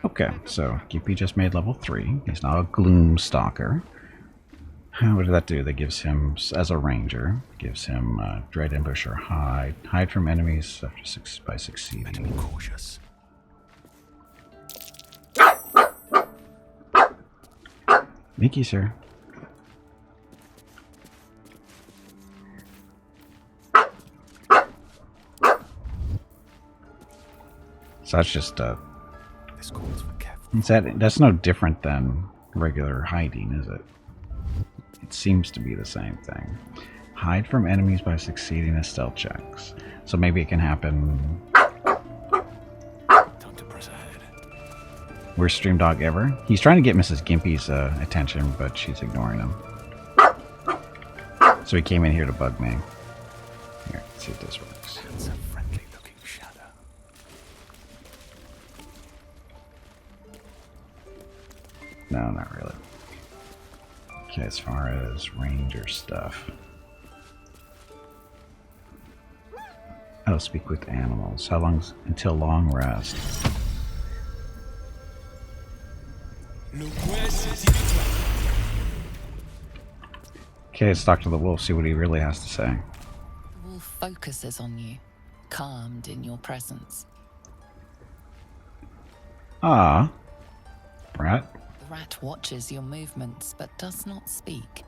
Okay, so Gippy just made level 3. He's now a Gloom Stalker. What did that do? That gives him, as a ranger, gives him Dread Ambush or Hide. Hide from enemies after by succeeding. Better be cautious. Thank you, sir. So that's just This calls for careful. that's no different than regular hiding, is it? It seems to be the same thing. Hide from enemies by succeeding in stealth checks. So maybe it can happen. Time to press ahead. Worst stream dog ever? He's trying to get Mrs. Gimpy's attention, but she's ignoring him. So he came in here to bug me. Here, let's see if this works. That's a friendly looking shadow. No, not really. Okay, as far as ranger stuff. Oh, speak with animals. How long until long rest? Okay, let's talk to the wolf, see what he really has to say. The wolf focuses on you, calmed in your presence. Ah, Brat. The rat watches your movements but does not speak.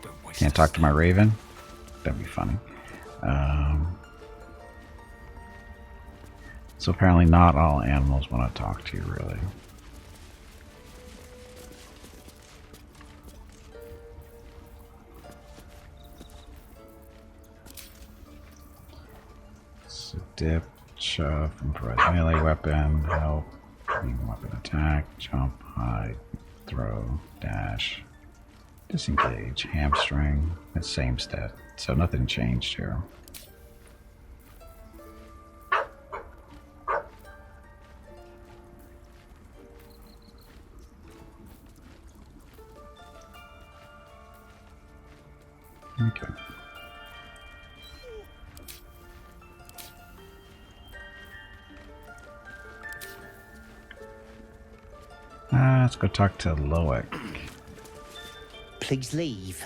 Don't waste Can't a talk to my step. raven? That'd be funny. So apparently not all animals want to talk to you, really. So dip, shove, improvise melee weapon, help, even weapon attack, jump, hide, throw, dash, disengage, hamstring. It's same stat, so nothing changed here. Okay. Let's go talk to Loic. Please leave.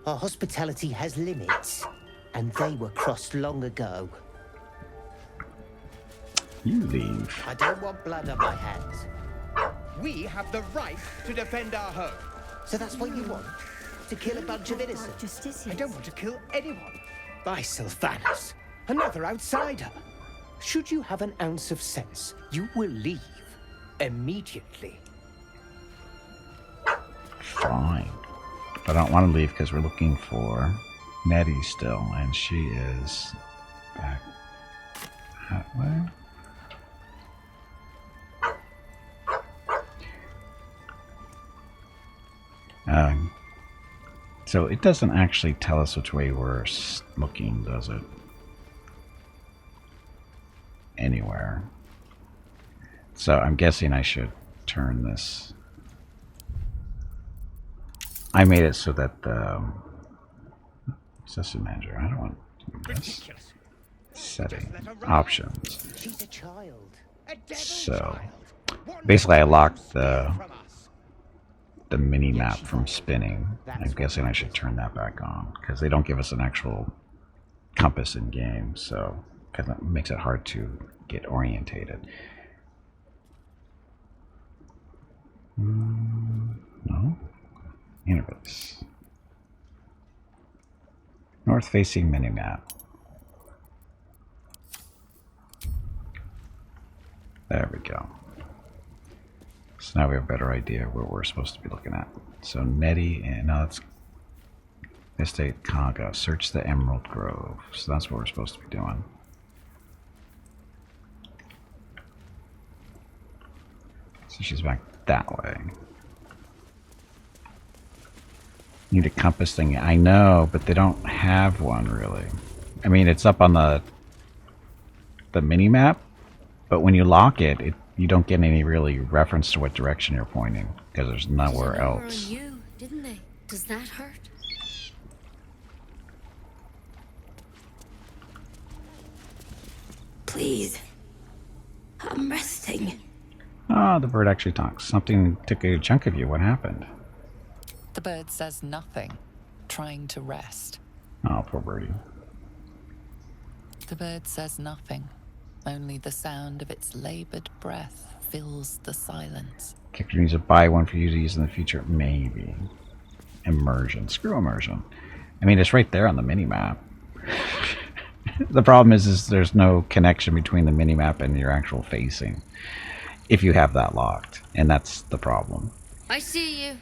Our hospitality has limits, and they were crossed long ago. You leave. I don't want blood on my hands. We have the right to defend our home. So that's what you want? To kill a bunch of innocents? I don't want to kill anyone. By Sylvanas, another outsider. Should you have an ounce of sense, you will leave. Immediately. Fine. But I don't want to leave because we're looking for Nettie still, and she is back that way. So it doesn't actually tell us which way we're looking, does it? Anywhere. So I'm guessing I should turn this. I made it so that the system manager, I don't want to do this. Ridiculous. Setting options. She's a child. A devil So child. What basically I more locked steal the from us? mini map from spinning. I'm guessing I should turn that back on because they don't give us an actual compass in game, so kind of makes it hard to get orientated. No. Interface. North facing minimap. There we go. So now we have a better idea what we're supposed to be looking at. So Nettie, and now it's Estate Kaga. Search the Emerald Grove. So that's what we're supposed to be doing. So she's back that way. Need a compass thing. I know, but they don't have one really. I mean, it's up on the mini map, but when you lock it, you don't get any really reference to what direction you're pointing because there's nowhere else. On you, didn't they? Does that hurt? Please, thing. Oh, the bird actually talks. Something took a chunk of you. What happened? The bird says nothing, trying to rest. Oh, poor birdie. The bird says nothing. Only the sound of its labored breath fills the silence. Character needs to buy one for you to use in the future. Maybe. Immersion. Screw immersion. I mean, it's right there on the mini-map. The problem is there's no connection between the mini-map and your actual facing. If you have that locked. And that's the problem. I see you.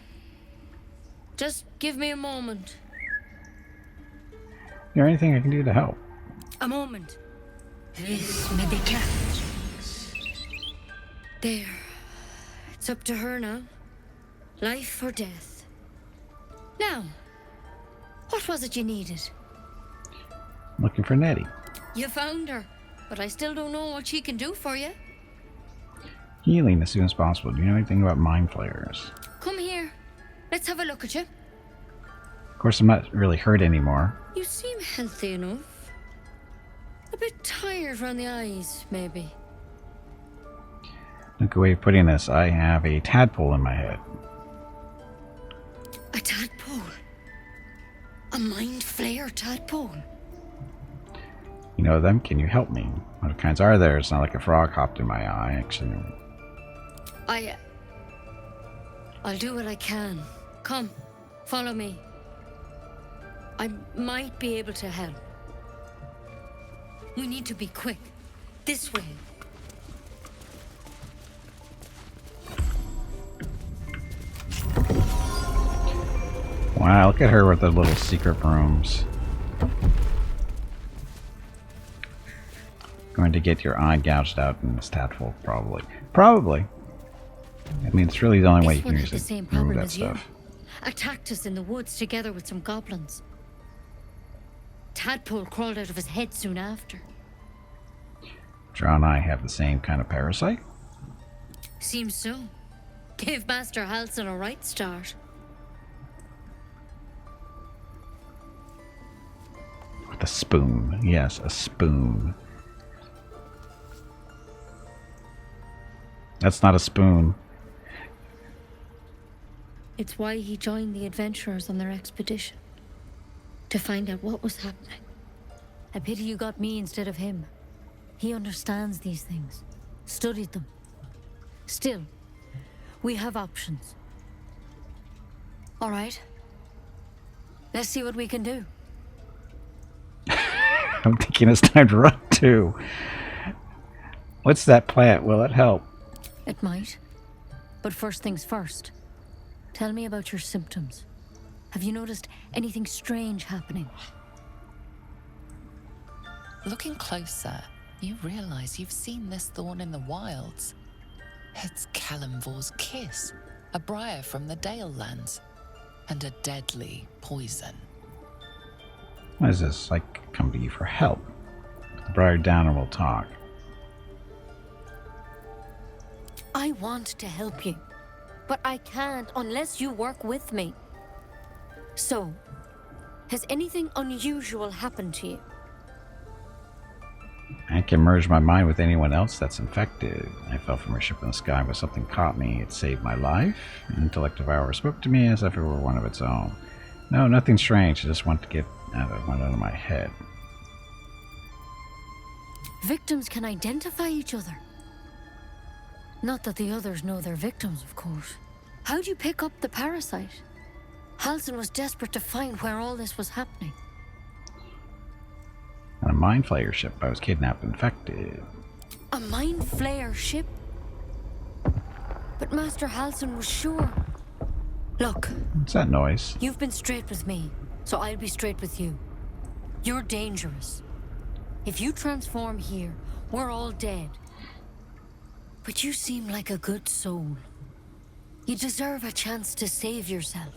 Just give me a moment. Is there anything I can do to help? A moment. This may be kept. There. It's up to her now. Life or death. Now, what was it you needed? Looking for Nettie. You found her, but I still don't know what she can do for you. Healing as soon as possible. Do you know anything about mind flayers? Come here. Let's have a look at you. Of course, I'm not really hurt anymore. You seem healthy enough. A bit tired around the eyes, maybe. Look away putting this. I have a tadpole in my head. A tadpole? A mind flayer tadpole? You know them? Can you help me? What kinds are there? It's not like a frog hopped in my eye, actually. I'll do what I can. Come, follow me. I might be able to help. We need to be quick. This way. Wow, look at her with the little secret rooms. Going to get your eye gouged out in this tadpole, probably. Probably. I mean, it's really the only way you This can one had use the it. same Remove problem that as you. stuff. Attacked us in the woods together with some goblins. Tadpole crawled out of his head soon after. Drow and I have the same kind of parasite. Seems so. Gave Master Halsin a right start. With a spoon. Yes, a spoon. That's not a spoon. It's why he joined the adventurers on their expedition. To find out what was happening. I pity you got me instead of him. He understands these things. Studied them. Still, we have options. All right. Let's see what we can do. I'm thinking it's time to run too. What's that plant? Will it help? It might. But first things first. Tell me about your symptoms. Have you noticed anything strange happening? Looking closer, you realize you've seen this thorn in the wilds. It's Kalimvor's kiss, a briar from the Dale lands, and a deadly poison. What is this? I come to you for help. Put the briar down and we'll talk. I want to help you, but I can't unless you work with me. So, has anything unusual happened to you? I can merge my mind with anyone else that's infected. I fell from a ship in the sky, but something caught me. It saved my life. An intellect devour spoke to me as if it were one of its own. No, nothing strange. I just want to get one out of my head. Victims can identify each other. Not that the others know they're victims, of course. How'd you pick up the parasite? Halsin was desperate to find where all this was happening. On a mind flayer ship, I was kidnapped and infected. A mind flayer ship? But Master Halsin was sure. Look, What's that noise? you've been straight with me, so I'll be straight with you. You're dangerous. If you transform here, we're all dead. But you seem like a good soul. You deserve a chance to save yourself.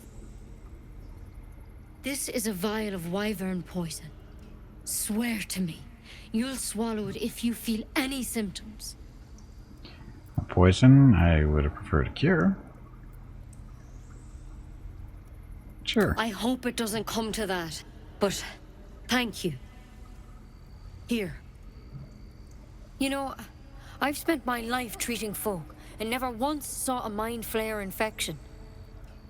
This is a vial of wyvern poison. Swear to me, you'll swallow it if you feel any symptoms. A poison I would have preferred a cure. Sure. I hope it doesn't come to that, but thank you. Here. You know, I've spent my life treating folk and never once saw a mind flayer infection.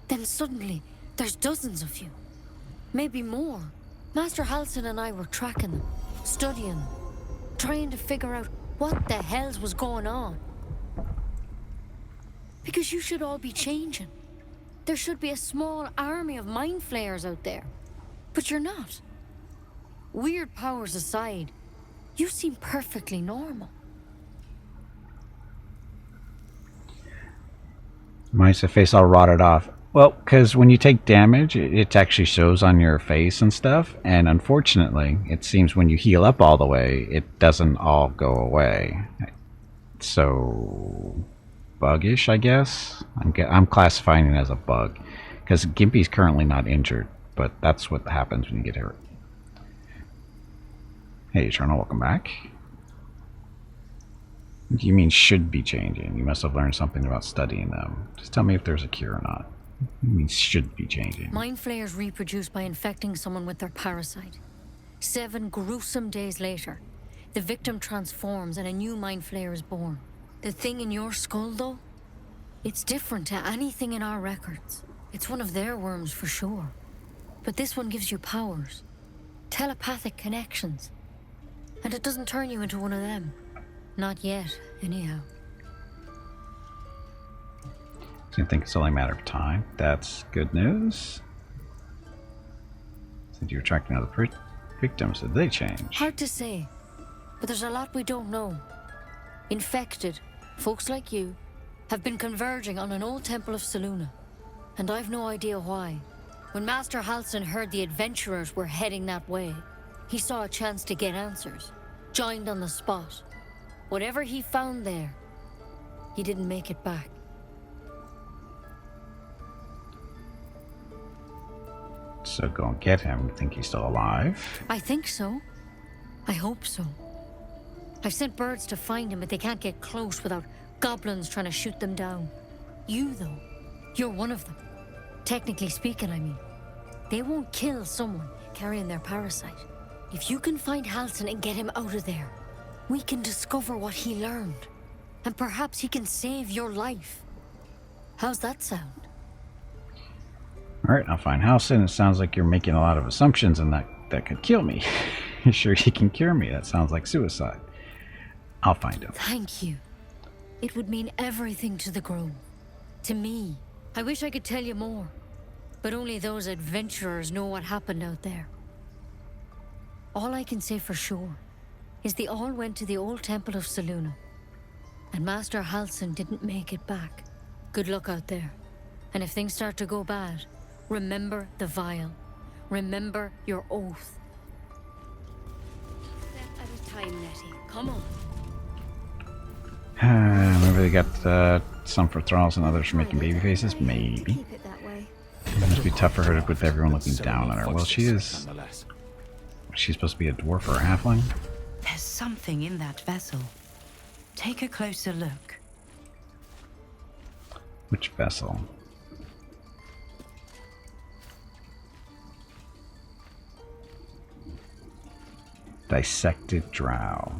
Then suddenly, there's dozens of you. Maybe more. Master Halsin and I were tracking them, studying them, trying to figure out what the hells was going on. Because you should all be changing. There should be a small army of mind flayers out there. But you're not. Weird powers aside, you seem perfectly normal. Mine's the face all rotted off. Well, because when you take damage, it actually shows on your face and stuff. And unfortunately, it seems when you heal up all the way, it doesn't all go away. So, buggish, I guess. I'm classifying it as a bug. Because Gimpy's currently not injured, but that's what happens when you get hurt. Hey, Eternal, welcome back. What do you mean should be changing? You must have learned something about studying them. Just tell me if there's a cure or not. What do you mean should be changing? Mind flayers reproduce by infecting someone with their parasite. 7 gruesome days later, the victim transforms and a new mind flayer is born. The thing in your skull, though, it's different to anything in our records. It's one of their worms for sure. But this one gives you powers. Telepathic connections. And it doesn't turn you into one of them. Not yet, anyhow. So you think it's only a matter of time? That's good news. Said you're attracting other victims. Did they change? Hard to say. But there's a lot we don't know. Infected, folks like you, have been converging on an old temple of Selûne. And I've no idea why. When Master Halsin heard the adventurers were heading that way, he saw a chance to get answers. Joined on the spot. Whatever he found there, he didn't make it back. So go and get him. You think he's still alive? I think so. I hope so. I've sent birds to find him, but they can't get close without goblins trying to shoot them down. You, though, you're one of them. Technically speaking, I mean. They won't kill someone carrying their parasite. If you can find Halsin and get him out of there, we can discover what he learned. And perhaps he can save your life. How's that sound? Alright, I'll find Halsin. It sounds like you're making a lot of assumptions and that could kill me. You're sure he can cure me? That sounds like suicide. I'll find him. Thank you. It would mean everything to the Grove. To me. I wish I could tell you more. But only those adventurers know what happened out there. All I can say for sure is they all went to the old temple of Selûne. And Master Halsin didn't make it back. Good luck out there. And if things start to go bad, remember the vial. Remember your oath. Step at a time, Nettie. Come on. Maybe they got some for thralls and others for making baby faces? Maybe. Keep it that way. It must be tough for her with everyone looking down on her. Well, she is... Nonetheless. She's supposed to be a dwarf or a halfling? There's something in that vessel. Take a closer look. Which vessel? Dissected drow.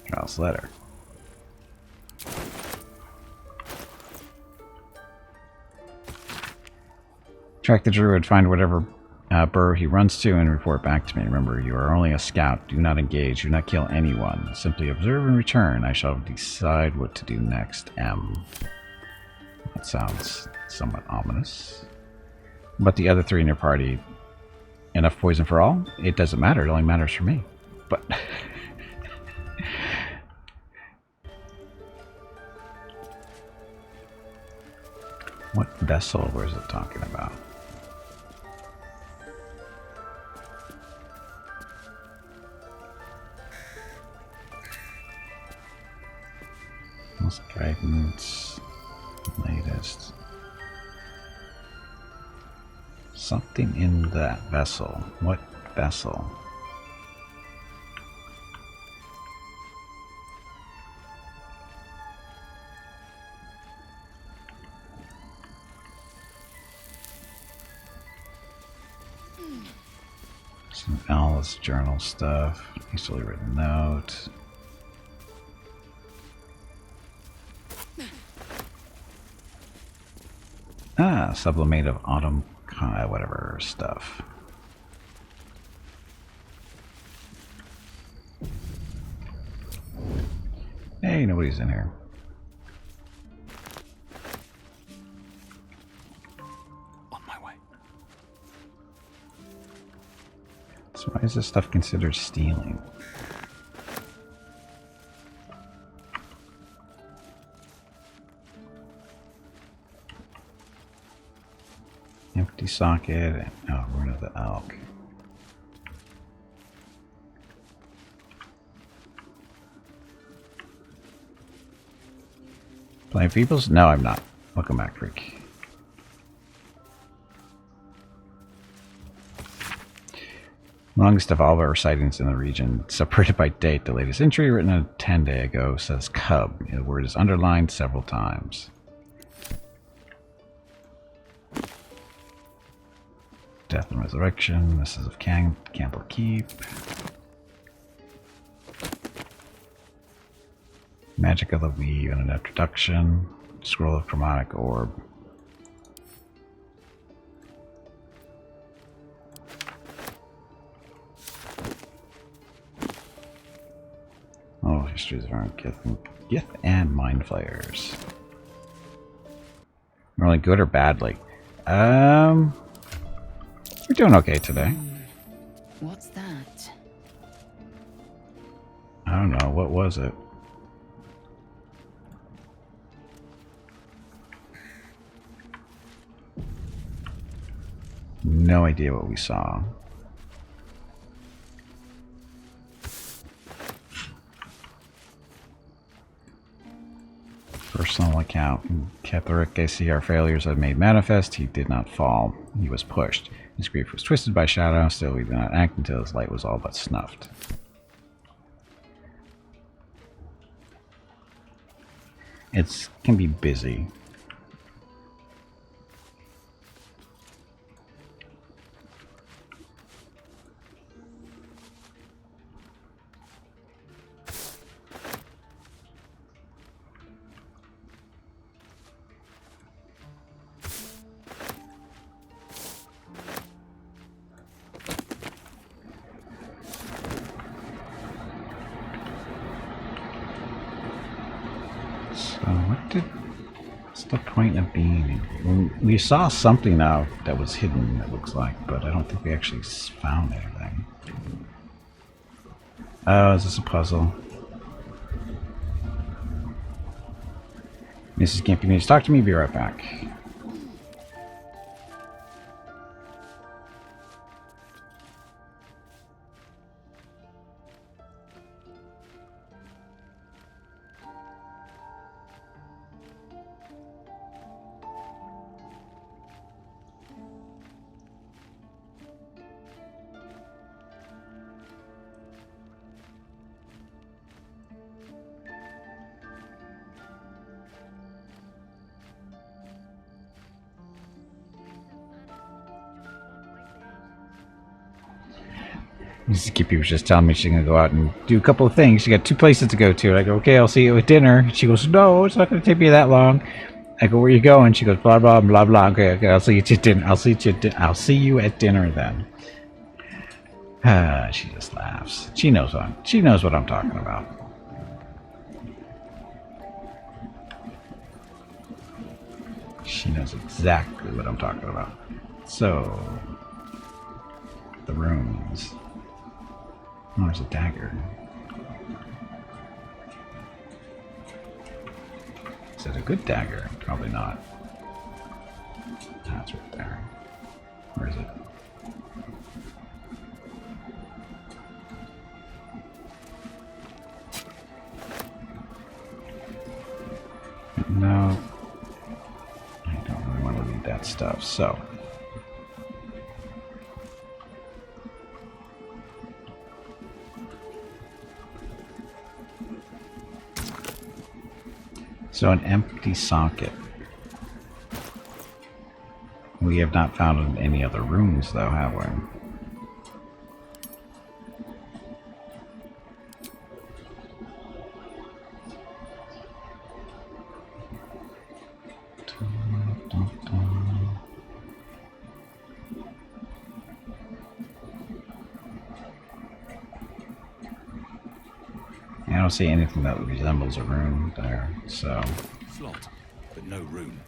Drow's letter. Track the druid, find whatever burrow he runs to, and report back to me. Remember, you are only a scout. Do not engage. Do not kill anyone. Simply observe and return. I shall decide what to do next. M. That sounds somewhat ominous. But the other 3 in your party, enough poison for all? It doesn't matter. It only matters for me. But... what vessel was it talking about? Most guidance, latest. Something in that vessel. What vessel? Some Alice journal stuff. Hastily written note. Ah, sublimate of autumn, whatever stuff. Hey, nobody's in here. On my way. So why is this stuff considered stealing? Empty socket and Rune of the Elk. Playing Peoples? No, I'm not. Welcome back, freak. Longest of all of our sightings in the region, separated by date. The latest entry, written a 10-day ago, says cub. The word is underlined several times. Death and Resurrection. This is of Campbell Keep. Magic of the Weave and an introduction. Scroll of Chromatic Orb. Oh, histories of our Gith and Mind Flayers. Really good or badly? We're doing okay today. What's that? I don't know. What was it? No idea what we saw. Personal account. Ketheric, I see our failures have made manifest. He did not fall. He was pushed. His grief was twisted by shadow. Still, he did not act until his light was all but snuffed. It can be busy. What's the point of being? We saw something now that was hidden, it looks like, but I don't think we actually found anything. Oh, is this a puzzle? Mrs. Gimpy needs to talk to me. Be right back. Mrs. Gimpy was just telling me she's gonna go out and do a couple of things. She got 2 places to go to. I go, okay, I'll see you at dinner. She goes, no, it's not gonna take me that long. I go, where are you going? She goes, blah blah blah blah. Okay, I'll see you at dinner. I'll see you at dinner then. She just laughs. She knows what I'm talking about. She knows exactly what I'm talking about. So, the rooms. Oh, there's a dagger. Is it a good dagger? Probably not. That's right there. Where is it? No. I don't really want to read that stuff, so. So an empty socket. We have not found any other rooms though, have we? I don't see anything that resembles a rune there, so... Slot, but no room.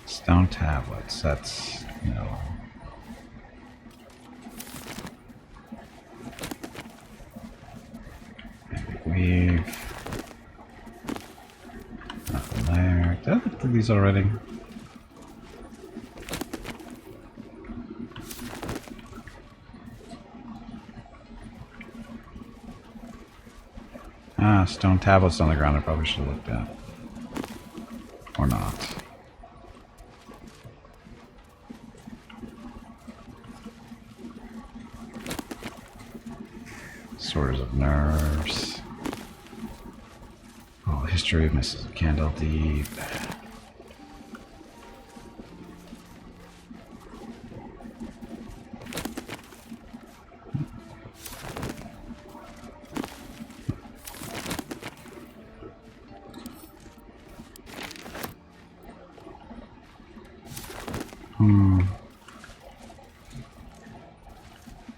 Stone tablets, that's, you know... Weave. Nothing there. Did I look through these already? Ah, stone tablets on the ground I probably should have looked at. Or not. Swords of Nerves. Oh, history of Mrs. Candledeep.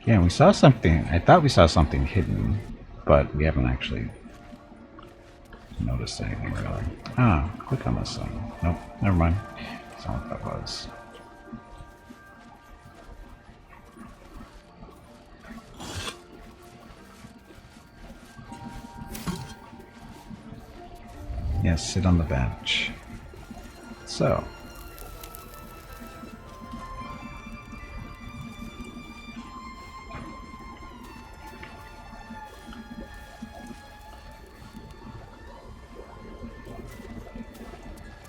Yeah, we saw something. I thought we saw something hidden, but we haven't actually noticed anything really. Ah, click on this thing. Nope, never mind. That's not what that was. Yes, sit on the bench. So.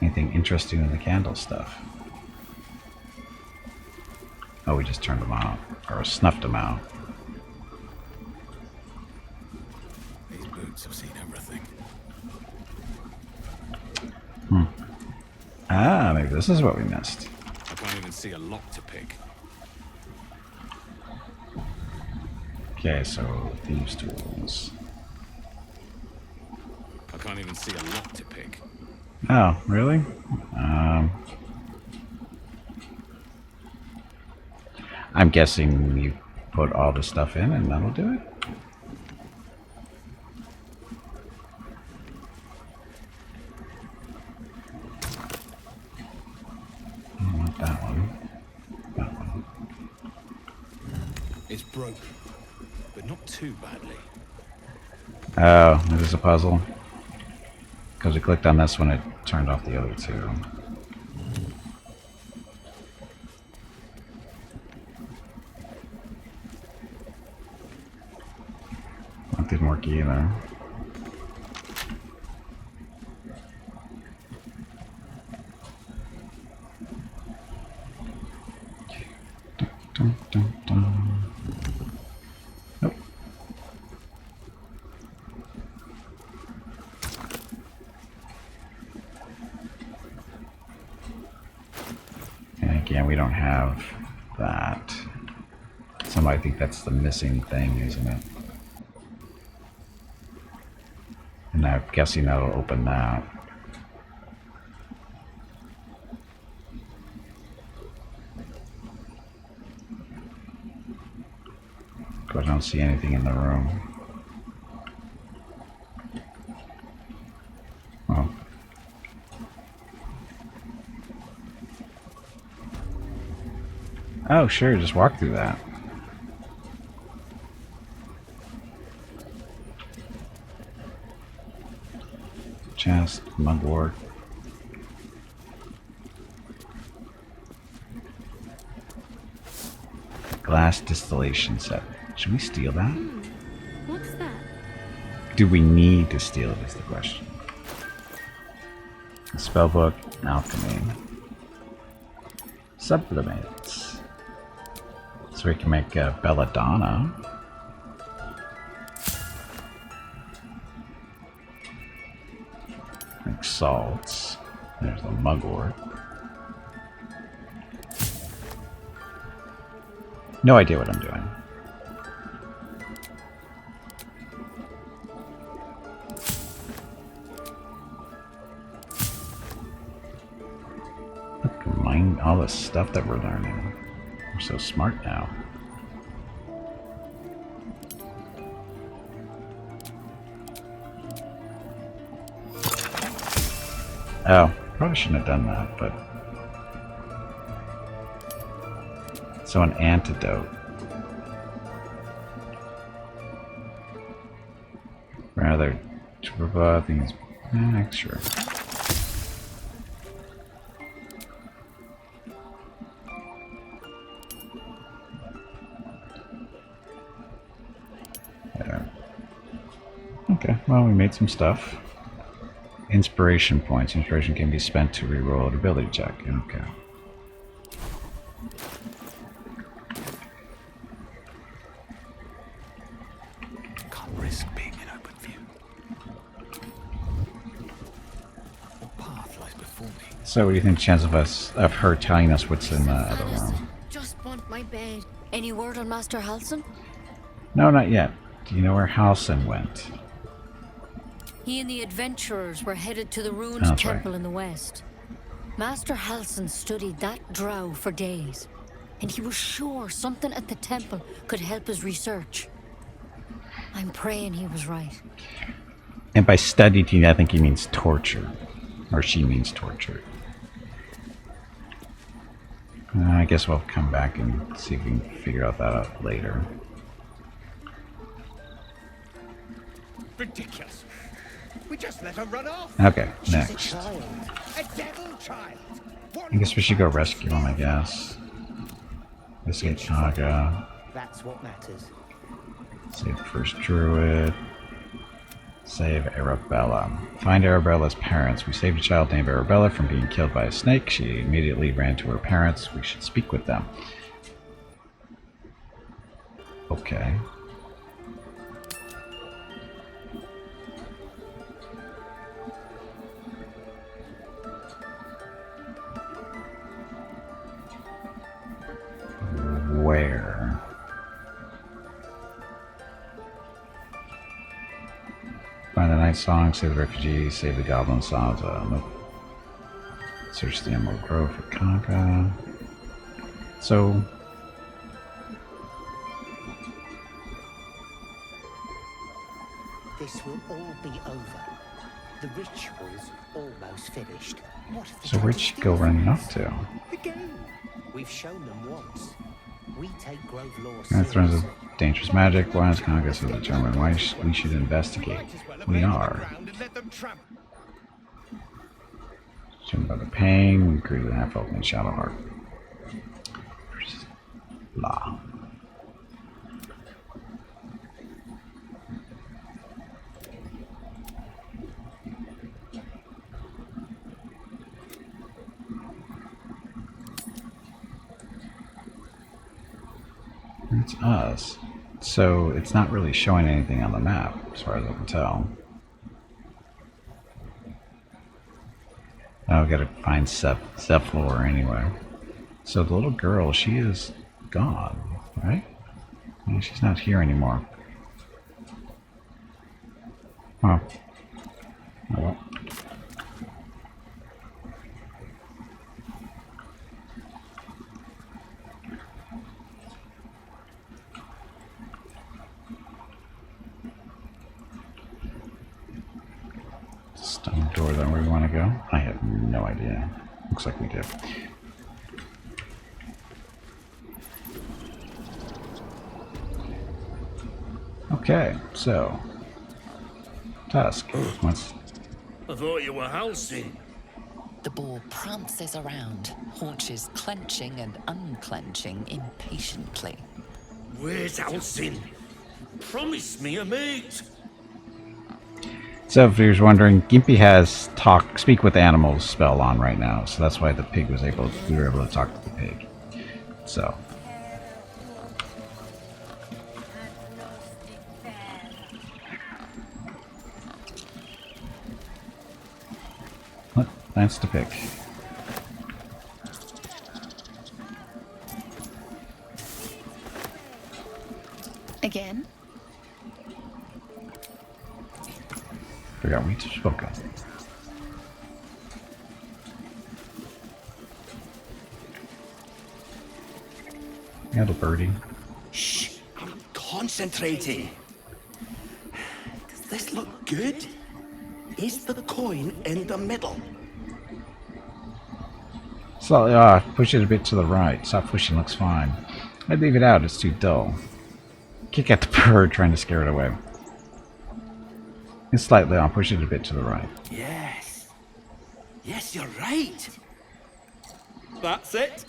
Anything interesting in the candle stuff? Oh, we just turned them out. Or snuffed them out. These boots have seen everything. Ah, maybe this is what we missed. I can't even see a lock to pick. Okay, so thieves' tools. I can't even see a lock to pick. Oh, really? I'm guessing you put all the stuff in and that'll do it? Not that one. That one. It's broken, but not too badly. Oh, it is a puzzle. Because we clicked on this one, it turned off the other two. That didn't work either. Dun, dun, dun. Nope. And again, we don't have that. So I think that's the missing thing, isn't it? And I'm guessing that'll open that. But I don't see anything in the room. Oh. Oh, sure, just walk through that. Chest, mugwort. Glass distillation set. Should we steal that? What's that? Do we need to steal it is the question. Spellbook, alchemy. Sublimates. So we can make belladonna. Make salts. There's the mugwort. No idea what I'm doing. mind all the stuff that we're learning. We're so smart now. Oh, probably shouldn't have done that, but... So an antidote. Rather, to provide things... sure. There. Okay, well, we made some stuff. Inspiration points. Inspiration can be spent to reroll an ability check. Okay. Can't risk being in open view. What path lies before me? So, what do you think the chance of her telling us what's in the other room? Just want my bed. Any word on Master Halson? No, not yet. Do you know where Halson went? He and the adventurers were headed to the ruined That's temple right. in the west. Master Halson studied that drow for days, and he was sure something at the temple could help his research. I'm praying he was right. And by studied, I think he means torture. Or she means torture. I guess we'll come back and see if we can figure out that out later. Ridiculous. We just let her run off. Okay, She's a next. child. A devil child. I guess we should go rescue him, I guess. Investigate Kaga. That's what matters. Save the first druid. Save Arabella. Find Arabella's parents. We saved a child named Arabella from being killed by a snake. She immediately ran to her parents. We should speak with them. Okay. Where? Find the night song, save the refugees, save the goblin Sansa. Nope. Search the Emerald Grove for Kaga. So... This will all be over. The ritual's almost finished. What if they So try where'd to she steal go running from off us? to? Again. We've shown them once. We take Grove law Threats seriously. of dangerous magic. Why is Congress so determined? Why we should investigate? We are. Shown by the pain, greed and half open shadow heart. Blah. It's us. So it's not really showing anything on the map, as far as I can tell. Oh, I've got to find Zephlor anyway. So the little girl, she is gone, right? Yeah, she's not here anymore. Huh. Oh well. Stone door, is that where we want to go? I have no idea. Looks like we do. Okay, so Tusk. What's I thought you were Halsey. The boar prances around, haunches clenching and unclenching impatiently. Where's Halsey? Promise me a mate. so if you're wondering, Gimpy has speak with animals spell on right now, so that's why the pig was we were able to talk to the pig. So that's the pig. Again? Forgot we spoke of. Little birdie. Shh, I'm concentrating. Does this look good? Is the coin in the middle? So, push it a bit to the right. Stop pushing, looks fine. I'd leave it out, it's too dull. Kick at the bird, trying to scare it away. It's slightly on, push it a bit to the right. Yes. Yes, you're right. That's it.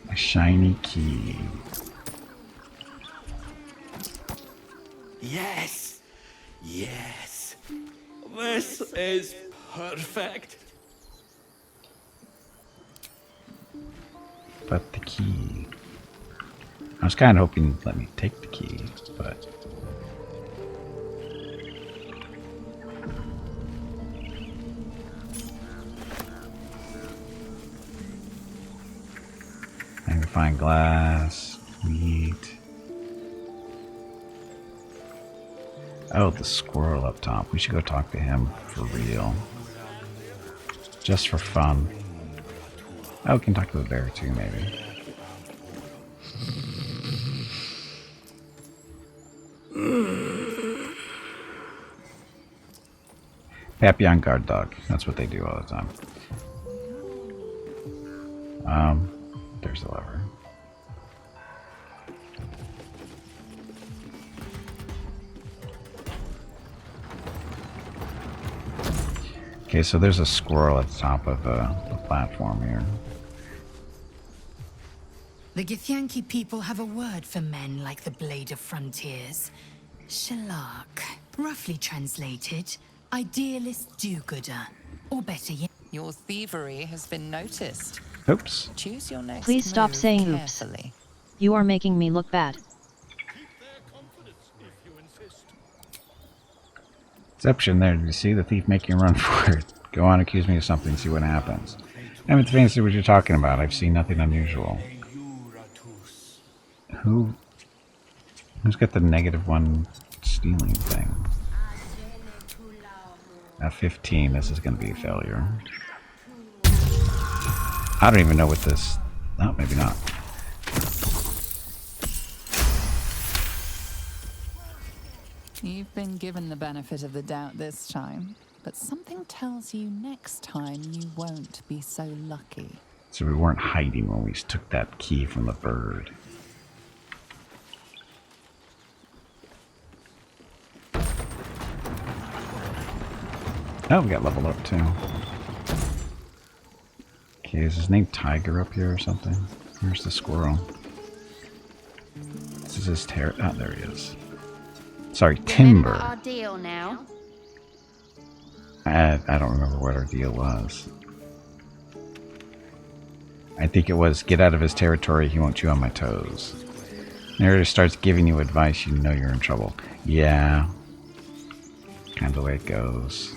A shiny key. Yes. Yes. This is perfect. But the key. I was kind of hoping you'd let me take the key, but... Magnifying glass, wheat. Oh, the squirrel up top. We should go talk to him for real. Just for fun. Oh, we can talk to the bear too, maybe. Papillon guard dog. That's what they do all the time. There's the lever. Okay, so there's a squirrel at the top of the platform here. The Githyanki people have a word for men like the Blade of Frontiers. Shalak. Roughly translated, idealist do-gooder. Or better yet... Your thievery has been noticed. Oops. Choose your next Please stop move saying carefully. oops. You are making me look bad. Exception there. Did you see the thief making a run for it? Go on, accuse me of something, see what happens. I'm at the fancy what you're talking about. I've seen nothing unusual. Who's got the -1 stealing thing? At 15, this is going to be a failure. I don't even know what this... Oh, maybe not. You've been given the benefit of the doubt this time, but something tells you next time you won't be so lucky. So we weren't hiding when we took that key from the bird. Oh, we got leveled up too. Okay, is his name Tiger up here or something? Where's the squirrel? This is his oh, there he is. Sorry, Timber. Remember our deal now? I don't remember what our deal was. I think it was get out of his territory, he won't chew on my toes. Narrator starts giving you advice, you know you're in trouble. Yeah. Kind of the way it goes.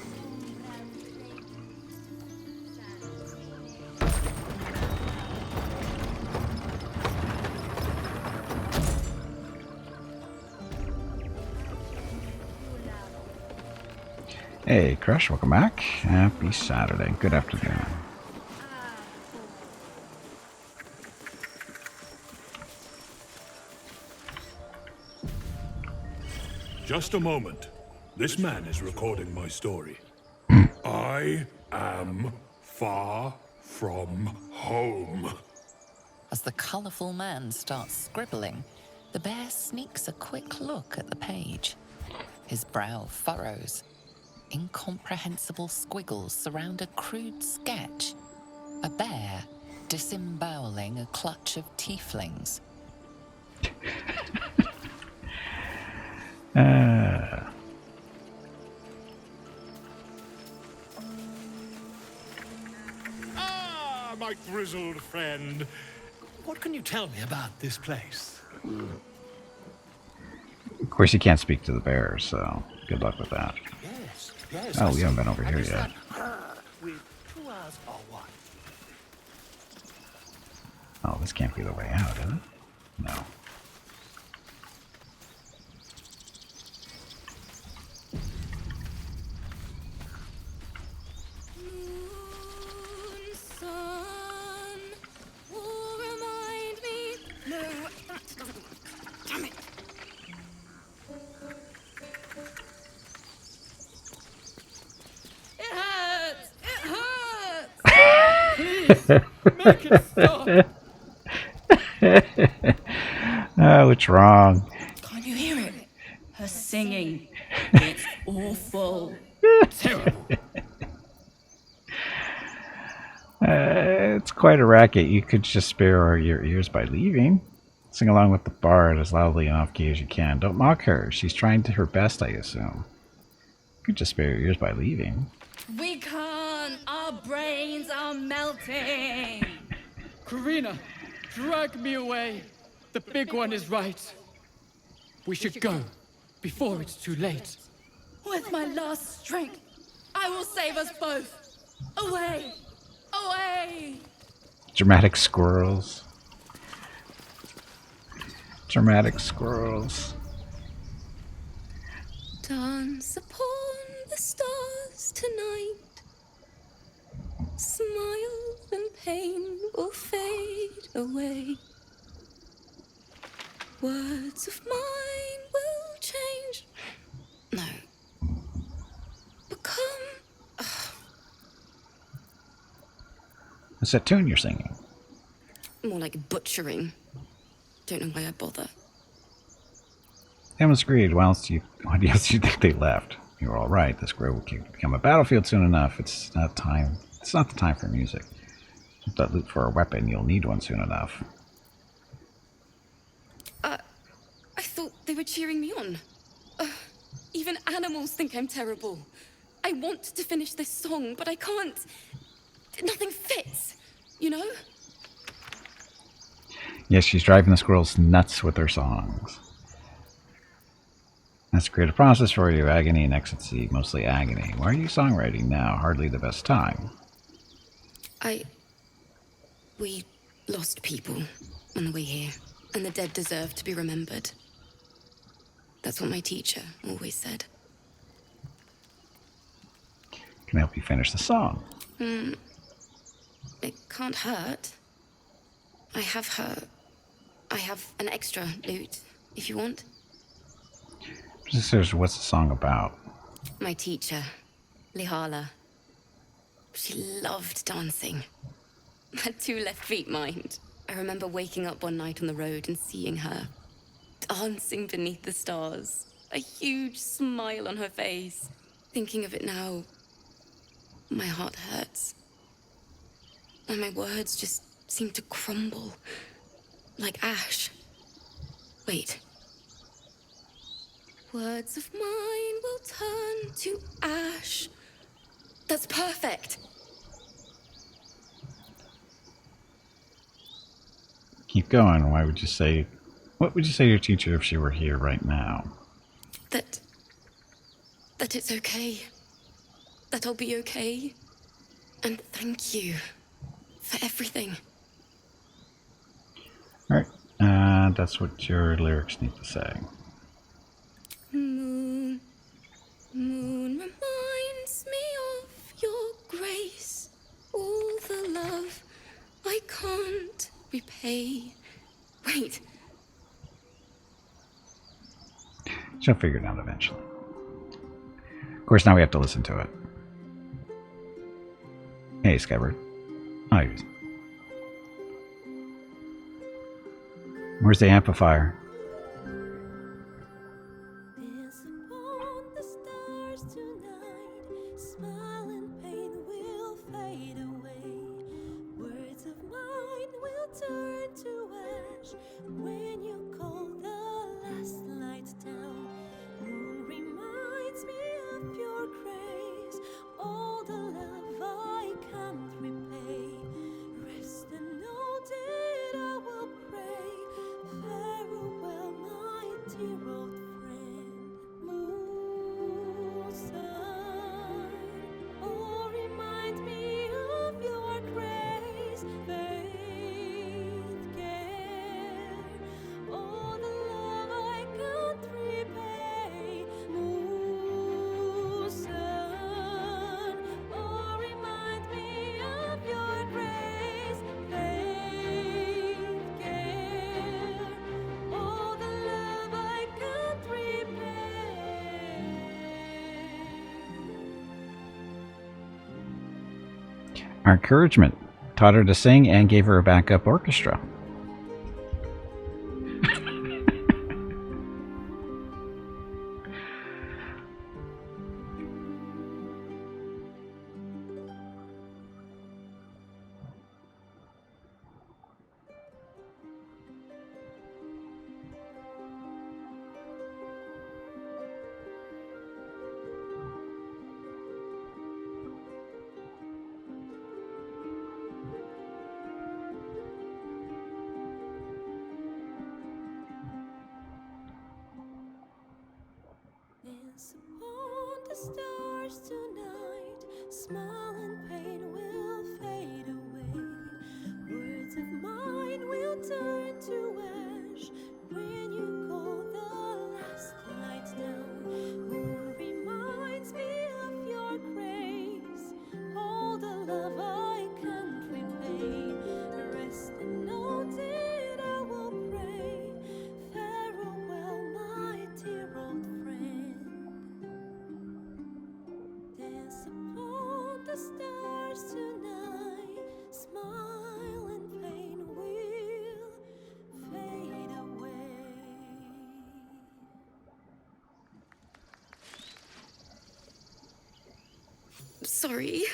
Hey, Crush, welcome back. Happy Saturday. Good afternoon. Just a moment. This man is recording my story. I am far from home. As the colourful man starts scribbling, the bear sneaks a quick look at the page. His brow furrows. Incomprehensible squiggles surround a crude sketch. A bear disemboweling a clutch of tieflings. Ah, my grizzled friend. What can you tell me about this place? Of course, you can't speak to the bear, so good luck with that. Yes, yes. Oh, we haven't been over here yet. With 2 hours or what? Oh, this can't be the way out, is it? No. Make it stop! Oh, what's wrong? Can't you hear it? Her singing. It's awful. Terrible. It's quite a racket. You could just spare your ears by leaving. Sing along with the bard as loudly and off key as you can. Don't mock her. She's trying to her best, I assume. You could just spare your ears by leaving. We can't. Our brains are melting. Karina, drag me away. The big one is right. We should go before it's too late. With my last strength, I will save us both. Away! Away! Dramatic squirrels. Dramatic squirrels. Dance upon the stars tonight. Smile and pain will fade away. Words of mine will change. No. Become. What's that tune you're singing? More like butchering. Don't know why I bother. Hammond's agreed. Why else do you think they left? You're all right. This grove will become a battlefield soon enough. It's not time. It's not the time for music. Keep that loot for a weapon. You'll need one soon enough. I thought they were cheering me on. Even animals think I'm terrible. I want to finish this song, but I can't. Nothing fits, you know? Yes, she's driving the squirrels nuts with her songs. That's a creative process for you. Agony and ecstasy, mostly agony. Why are you songwriting now? Hardly the best time. We lost people on the way here, and the dead deserve to be remembered. That's what my teacher always said. Can I help you finish the song? It can't hurt. I have an extra loot, if you want. What's the song about? My teacher, Lihala. She loved dancing. Had 2 left feet, mind. I remember waking up one night on the road and seeing her dancing beneath the stars. A huge smile on her face. Thinking of it now, my heart hurts. And my words just seem to crumble. Like ash. Wait. Words of mine will turn to ash. That's perfect. Keep going. What would you say to your teacher if she were here right now? That it's okay. That I'll be okay. And thank you for everything. Alright. That's what your lyrics need to say. Moon, moon reminds me of your grace. All the love I can't repay. Wait. She'll figure it out eventually. Of course, now we have to listen to it. Hey, Skybird. Oh, where's the amplifier? Our encouragement Taught her to sing and gave her a backup orchestra. Dance upon the stars tonight. Smile and pain will fade away. Words of mine will turn to ash when you call the last light down. Who reminds me of your grace? All the love I can't repay. Rest and note it, I will pray. Farewell, my dear old friend. Dance upon the stars tonight. Smile and pain will fade away. Sorry.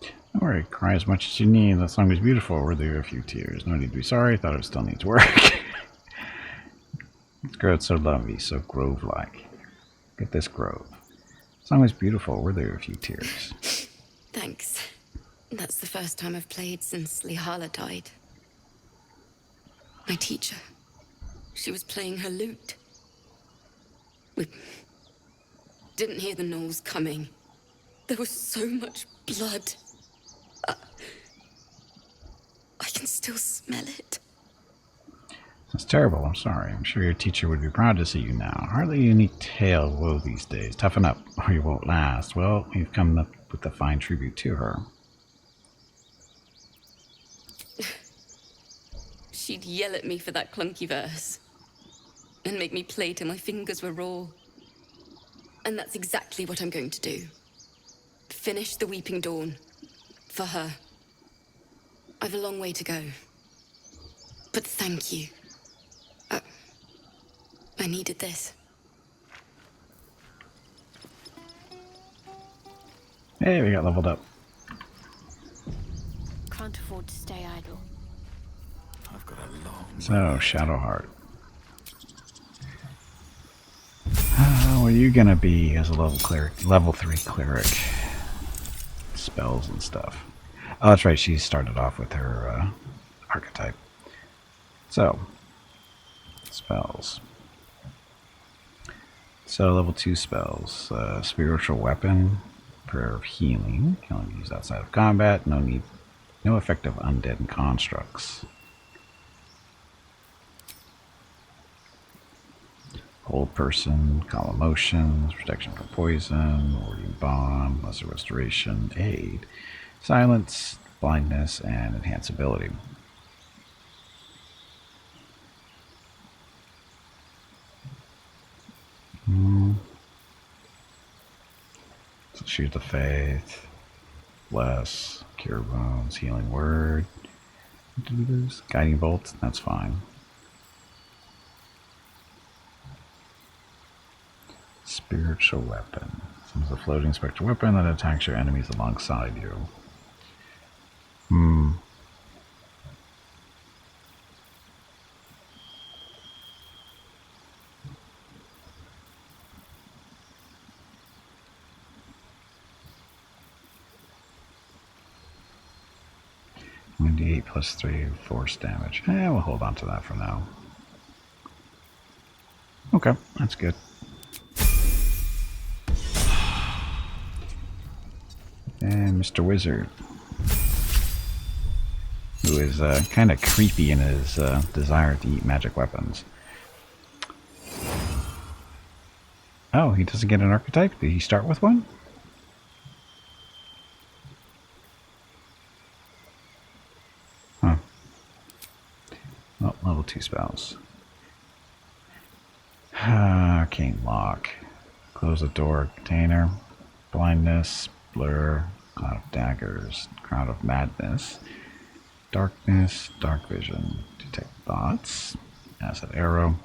Don't worry, cry as much as you need. That song was beautiful, worthy of a few tears. No need to be sorry, thought it still needs work. This grove's so lovely, so grove-like. Look at this grove. The song was beautiful, worthy of a few tears. Thanks. That's the first time I've played since Lihala died. My teacher. She was playing her lute. We didn't hear the gnolls coming. There was so much blood. I can still smell it. That's terrible, I'm sorry. I'm sure your teacher would be proud to see you now. Hardly a unique tale of woe these days. Toughen up, or you won't last. Well, you've come up with a fine tribute to her. She'd yell at me for that clunky verse. And make me play till my fingers were raw. And that's exactly what I'm going to do. Finish the Weeping Dawn. For her. I've a long way to go. But thank you. I needed this. Hey, we got leveled up. Can't afford to stay idle. I've got a long... So, Shadowheart. What are you gonna be as a level 3 cleric? Spells and stuff. Oh, that's right, she started off with her archetype. So, spells. So, level 2 spells. Spiritual Weapon, Prayer of Healing. Can only be used outside of combat. No effect of undead and constructs. Hold Person, Calm Emotions, Protection from Poison, Warding Bond, Lesser Restoration, Aid, Silence, Blindness, and Enhance Ability. So Shoot the Faith, Bless, Cure Wounds, Healing Word, Guiding Bolt, that's fine. Spiritual Weapon. This is a floating spectral weapon that attacks your enemies alongside you. D8 plus 3 force damage. We'll hold on to that for now. Okay, that's good. And Mr. Wizard, who is kind of creepy in his desire to eat magic weapons. Oh, he doesn't get an archetype? Did he start with one? Huh. Well, level 2 spells. Arcane Lock. Close the door container. Blindness. Blur. Cloud of Daggers, Crown of Madness, Darkness, Dark Vision, Detect Thoughts, Acid Arrow,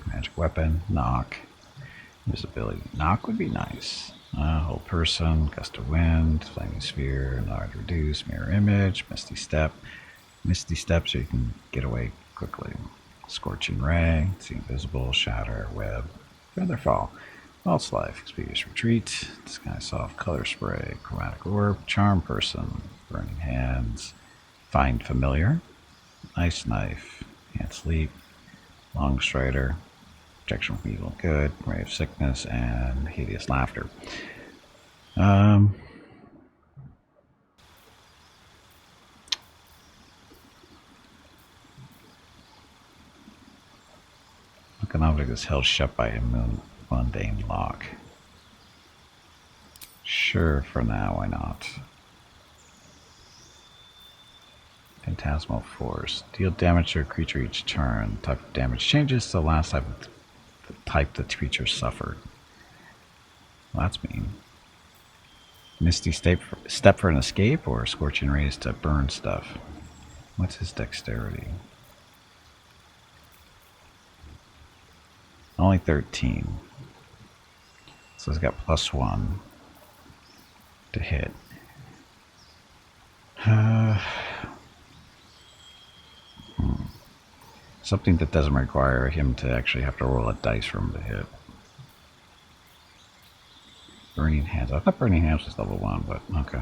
Magic Weapon, Knock, Invisibility. Knock would be nice. Whole Person, Gust of Wind, Flaming Sphere, Large Reduce, Mirror Image, Misty Step. Misty Step so you can get away quickly. Scorching Ray, See Invisible, Shatter, Web, Featherfall, False Life, Expeditious Retreat, Sky Soft, Color Spray, Chromatic Orb, Charm Person, Burning Hands, Find Familiar, Ice Knife, Can't Sleep, Long Strider, Protection from Evil Good, Ray of Sickness, and Hideous Laughter. An object is held shut by a mundane lock. Sure, for now, why not? Phantasmal Force. Deal damage to a creature each turn. Type of damage changes to the last type of the type the creature suffered. Well, that's mean. Misty Step for an escape, or Scorching Rays to burn stuff. What's his dexterity? Only 13. So he's got +1 to hit. Something that doesn't require him to actually have to roll a dice for him to hit. Burning Hands. I thought Burning Hands was level 1, but okay.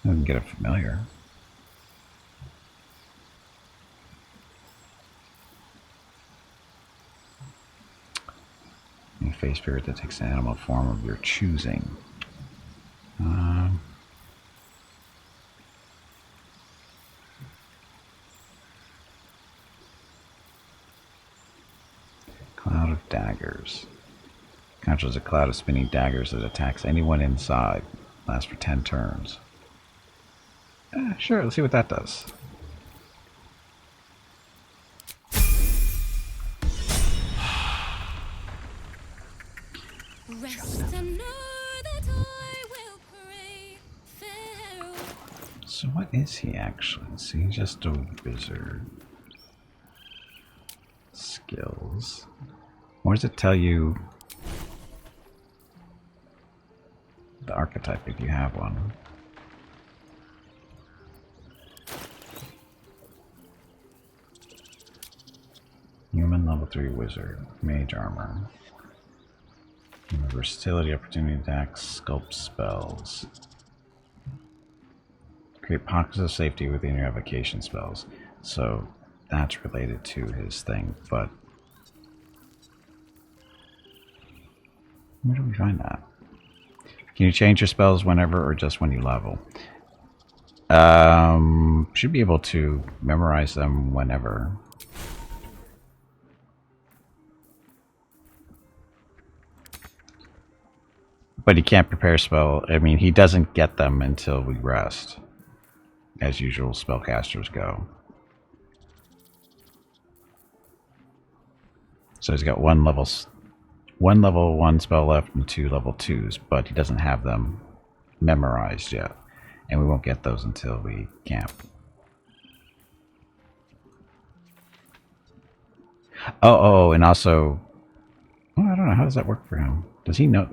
I can get a familiar. A face spirit that takes an animal form of your choosing. Cloud of Daggers. Conjures a cloud of spinning daggers that attacks anyone inside. Lasts for 10 turns. Sure, let's see what that does. So what is he actually? Is he just a wizard? Skills. Where does it tell you the archetype if you have one? Human level 3 wizard. Mage armor. Versatility, opportunity attacks, sculpt spells. Create pockets of safety within your evocation spells. So that's related to his thing, but where do we find that? Can you change your spells whenever or just when you level? Should be able to memorize them whenever. But he can't prepare spell. I mean, he doesn't get them until we rest. As usual, spellcasters go. So he's got one level 1 spell left and 2 level 2s, but he doesn't have them memorized yet. And we won't get those until we camp. Oh, and also, well, I don't know, how does that work for him? Does he know?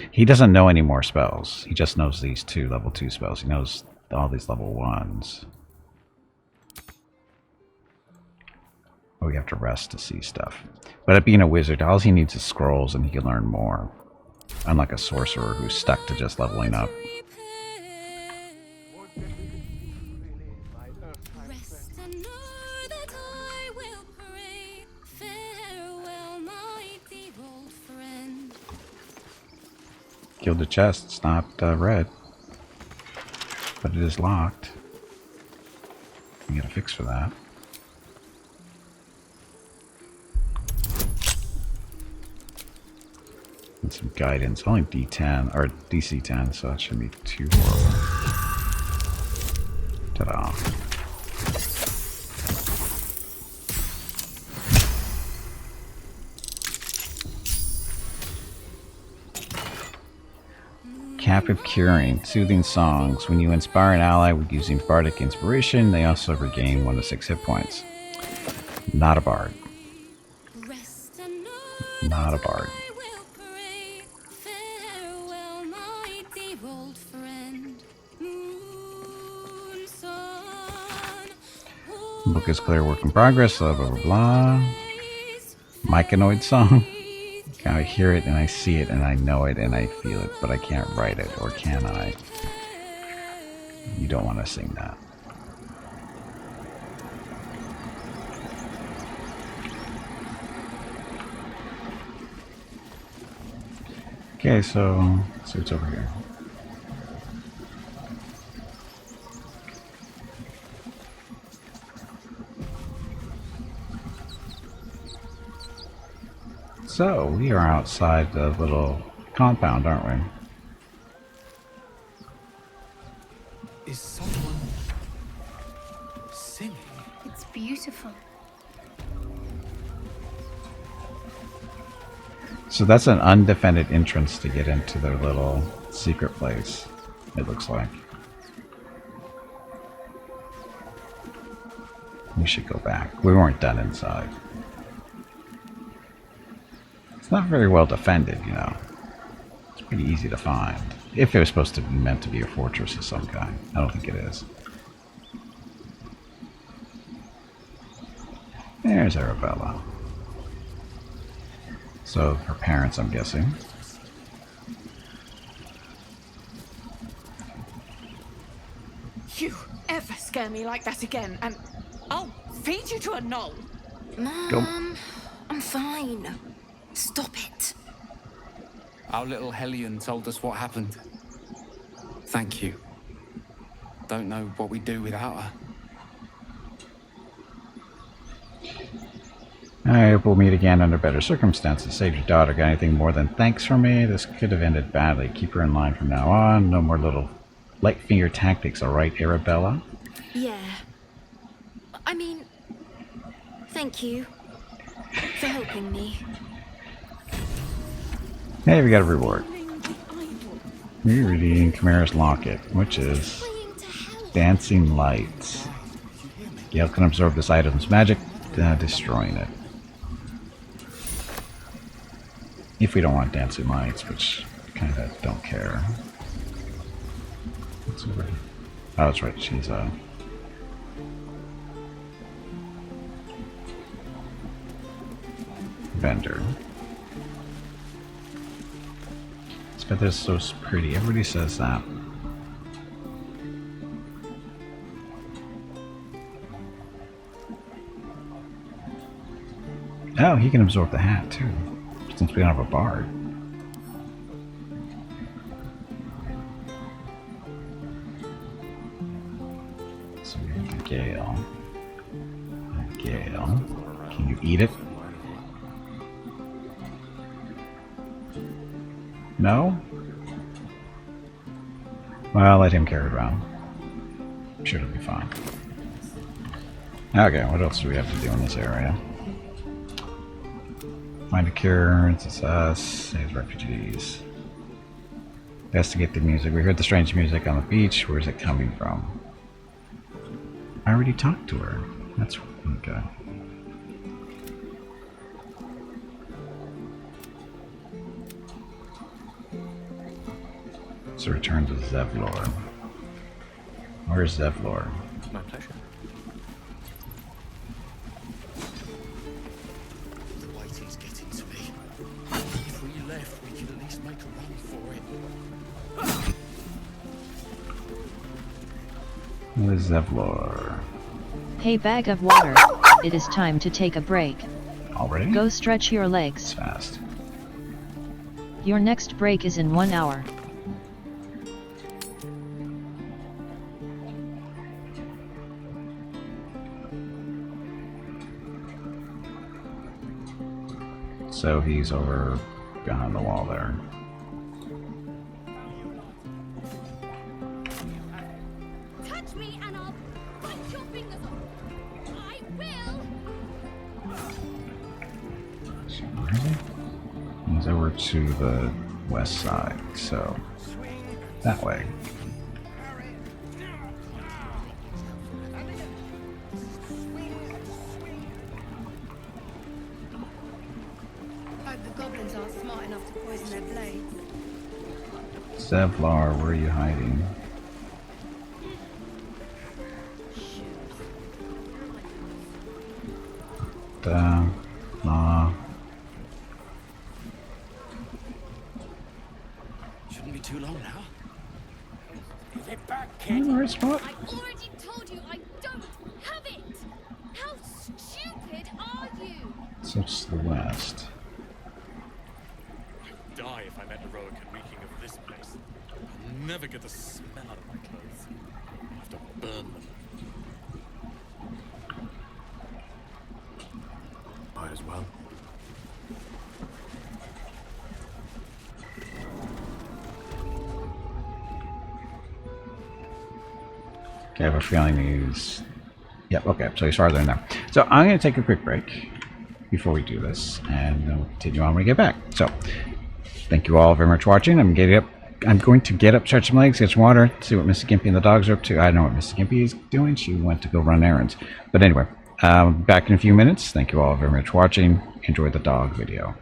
He doesn't know any more spells. He just knows these 2 level 2 spells. He knows all these level 1s. But we have to rest to see stuff. But at being a wizard, all he needs is scrolls and he can learn more. Unlike a sorcerer who's stuck to just leveling up. Gilded chest, it's not red. But it is locked. We get a fix for that. And some guidance. Only D10 or DC 10, so that shouldn't be too horrible. Ta-da. Captive Curing. Soothing songs. When you inspire an ally with using Bardic Inspiration, they also regain 1 to 6 hit points. Not a bard. Not a bard. Book is clear, work in progress, blah blah blah blah. Myconoid song. I hear it and I see it and I know it and I feel it, but I can't write it, or can I? You don't want to sing that. Okay, so let's see what's over here. So, we are outside the little compound, aren't we? Is someone singing? It's beautiful. So that's an undefended entrance to get into their little secret place, it looks like. We should go back. We weren't done inside. It's not very well defended, you know. It's pretty easy to find. If it was supposed to be meant to be a fortress of some kind. I don't think it is. There's Arabella. So, her parents, I'm guessing. You ever scare me like that again, and I'll feed you to a knoll. Mom, I'm fine. Stop it. Our little Hellion told us what happened. Thank you. Don't know what we'd do without her. I hope we'll meet again under better circumstances. Save your daughter. Got anything more than thanks for me? This could have ended badly. Keep her in line from now on. No more little light finger tactics, alright, Arabella? Yeah. I mean, thank you for helping me. Hey, we got a reward. We're reading Chimera's Locket, which is Dancing Lights. Gale can absorb this item's magic, destroying it. If we don't want Dancing Lights, which kind of don't care. What's over here? Oh, that's right, she's a... vendor. But they're so pretty. Everybody says that. Oh, he can absorb the hat too, since we don't have a bard. So we have the Gale. Gale. Can you eat it? No? Well, let him carry it around. I'm sure it'll be fine. Okay, what else do we have to do in this area? Find a cure, it's us, save refugees. Investigate the music. We heard the strange music on the beach. Where's it coming from? I already talked to her. That's okay. So return to Zevlor. Where's Zevlor? My pleasure. The waiting's getting to me. If we left, we could at least make a run for it. Where's Zevlor? Hey, bag of water. It is time to take a break. Already? Go stretch your legs. It's fast. Your next break is in 1 hour. So he's over behind the wall there. Touch me and I'll bite your fingers off. I will. So where is he? He's over to the west side, so that way. Hope the goblins aren't smart enough to poison their blades. Zevlar, where are you hiding? Shouldn't be too long now. Is it back, In the right spot? I've already told you I don't have it! How stupid are you? So it's the west. I'd die if I met a heroic and reeking of this place. I'll never get the smell out of my clothes. I'll have to burn them. Might as well. Okay, I have a feeling he's... Yep, okay, so he's farther now. So I'm going to take a quick break before we do this, and then we'll continue on when we get back. So, thank you all very much for watching. I'm going to get up, stretch some legs, get some water, see what Mrs. Gimpy and the dogs are up to. I know what Mrs. Gimpy is doing. She went to go run errands. But anyway, back in a few minutes. Thank you all very much for watching. Enjoy the dog video.